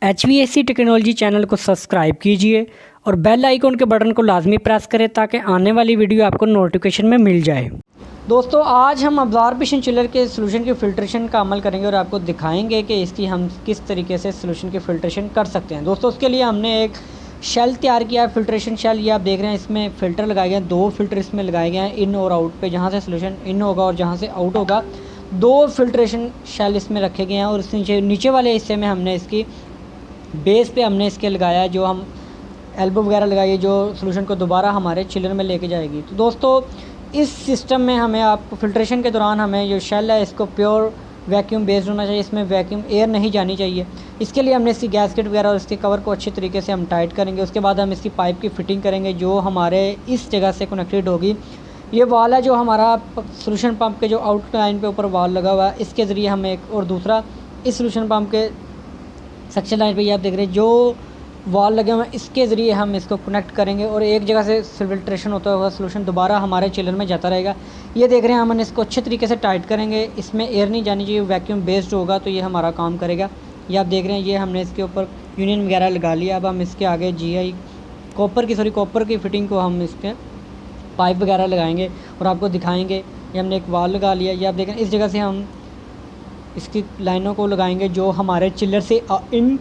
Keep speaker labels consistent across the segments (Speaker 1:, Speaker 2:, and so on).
Speaker 1: HVAC technology channel को subscribe कीजिए और बेल आइकन के बटन को लाजमी प्रेस करें ताकि आने वाली वीडियो आपको नोटिफिकेशन में मिल जाए। दोस्तों आज हम अब्जॉर्प्शन चिलर के सॉल्यूशन की फ़िल्ट्रेशन का अमल करेंगे और आपको दिखाएंगे कि इसकी हम किस तरीके से सॉल्यूशन की फ़िल्ट्रेशन कर सकते हैं। दोस्तों उसके लिए हमने एक शेल तैयार किया है, फ़िल्ट्रेशन शेल। ये आप देख रहे हैं, इसमें फ़िल्टर लगाए गए हैं, 2 फ़िल्टर इसमें लगाए गए हैं इन और आउट पे। जहाँ से सॉल्यूशन इन होगा और जहाँ से आउट होगा, 2 फ़िल्ट्रेशन शेल इसमें रखे गए हैं। और इस नीचे वाले हिस्से में हमने इसकी बेस पे हमने इसके लगाया है, जो हम एल्बो वगैरह लगाई है, जो सॉल्यूशन को दोबारा हमारे चिलर में लेके जाएगी। तो दोस्तों इस सिस्टम में हमें आपको फ़िल्ट्रेशन के दौरान हमें जो शेल है इसको प्योर वैक्यूम बेस्ड होना चाहिए, इसमें वैक्यूम एयर नहीं जानी चाहिए। इसके लिए हमने इसकी गैसकेट वगैरह और इसके कवर को अच्छी तरीके से हम टाइट करेंगे। उसके बाद हम इसकी पाइप की फ़िटिंग करेंगे जो हमारे इस जगह से कनेक्टेड होगी। ये वाल है जो हमारा सॉल्यूशन पंप के जो आउट लाइन पे ऊपर वाल लगा हुआ है, इसके ज़रिए हम एक, और दूसरा इस सॉल्यूशन पंप के सक्शन लाइन पे ये आप देख रहे हैं जो वाल लगे हुए हैं, इसके ज़रिए हम इसको कनेक्ट करेंगे और एक जगह से फिल्ट्रेशन होता हुआ सॉल्यूशन दोबारा हमारे चिलर में जाता रहेगा। ये देख रहे हैं, हम इसको अच्छे तरीके से टाइट करेंगे, इसमें एयर नहीं जानी चाहिए, वैक्यूम बेस्ड होगा तो ये हमारा काम करेगा। ये आप देख रहे हैं, ये हमने इसके ऊपर यूनियन वगैरह लगा लिया। अब हम इसके आगे कॉपर की फ़िटिंग को हम इसके पाइप वगैरह लगाएंगे और आपको दिखाएँगे। ये हमने एक वाल लगा लिया। ये आप देख रहे हैं, इस जगह से हम इसकी लाइनों को लगाएंगे जो हमारे चिलर से इन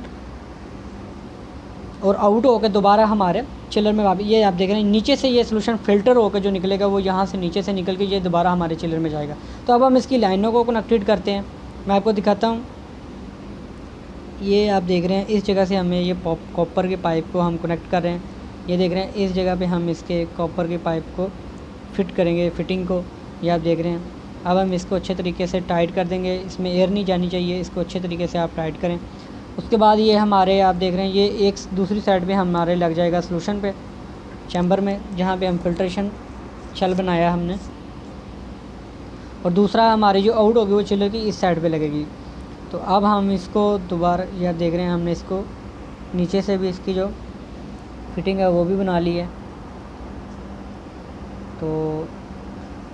Speaker 1: और आउट होकर दोबारा हमारे चिलर में वापस। ये आप देख रहे हैं, नीचे से ये सॉल्यूशन फ़िल्टर होकर जो निकलेगा वो यहाँ से नीचे से निकल के ये दोबारा हमारे चिलर में जाएगा। तो अब हम इसकी लाइनों को कनेक्टेड करते हैं, मैं आपको दिखाता हूँ। ये आप देख रहे हैं, इस जगह से हमें ये कॉपर के पाइप को हम कनेक्ट कर रहे हैं। ये देख रहे हैं, इस जगह पे हम इसके कॉपर के पाइप को फिट करेंगे, फ़िटिंग को। ये आप देख रहे हैं, अब हम इसको अच्छे तरीके से टाइट कर देंगे, इसमें एयर नहीं जानी चाहिए, इसको अच्छे तरीके से आप टाइट करें। उसके बाद ये हमारे आप देख रहे हैं, ये एक दूसरी साइड पे हमारे लग जाएगा सॉल्यूशन पे चैम्बर में, जहाँ पे हम फ़िल्ट्रेशन शेल बनाया हमने। और दूसरा हमारी जो आउट होगी वो चिलर की इस साइड पे लगेगी। तो अब हम इसको दोबारा, ये आप देख रहे हैं, हमने इसको नीचे से भी इसकी जो फिटिंग है वो भी बना ली है। तो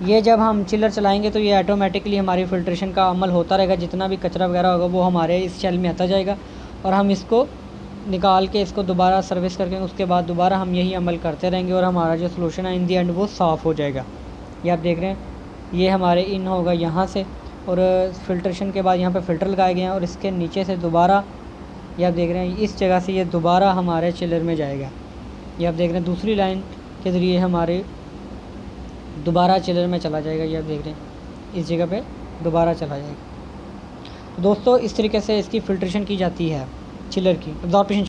Speaker 1: ये जब हम चिलर चलाएंगे तो ये ऑटोमेटिकली हमारी फ़िल्ट्रेशन का अमल होता रहेगा। जितना भी कचरा वगैरह होगा वो हमारे इस शेल में आता जाएगा और हम इसको निकाल के इसको दोबारा सर्विस करके उसके बाद दोबारा हम यही अमल करते रहेंगे और हमारा जो सॉल्यूशन है इन दी एंड वो साफ़ हो जाएगा। ये आप देख रहे हैं, ये हमारे इन होगा यहाँ से, और फ़िल्ट्रेशन के बाद यहाँ पर फ़िल्टर लगाए गए हैं और इसके नीचे से दोबारा, ये आप देख रहे हैं, इस जगह से ये दोबारा हमारे चिलर में जाएगा। ये आप देख रहे हैं, दूसरी लाइन के ज़रिए हमारे दोबारा चिलर में चला जाएगा। ये आप देख रहे हैं, इस जगह पे दोबारा चला जाएगा। तो दोस्तों इस तरीके से इसकी फ़िल्ट्रेशन की जाती है चिलर की अब्जॉर्प्शन।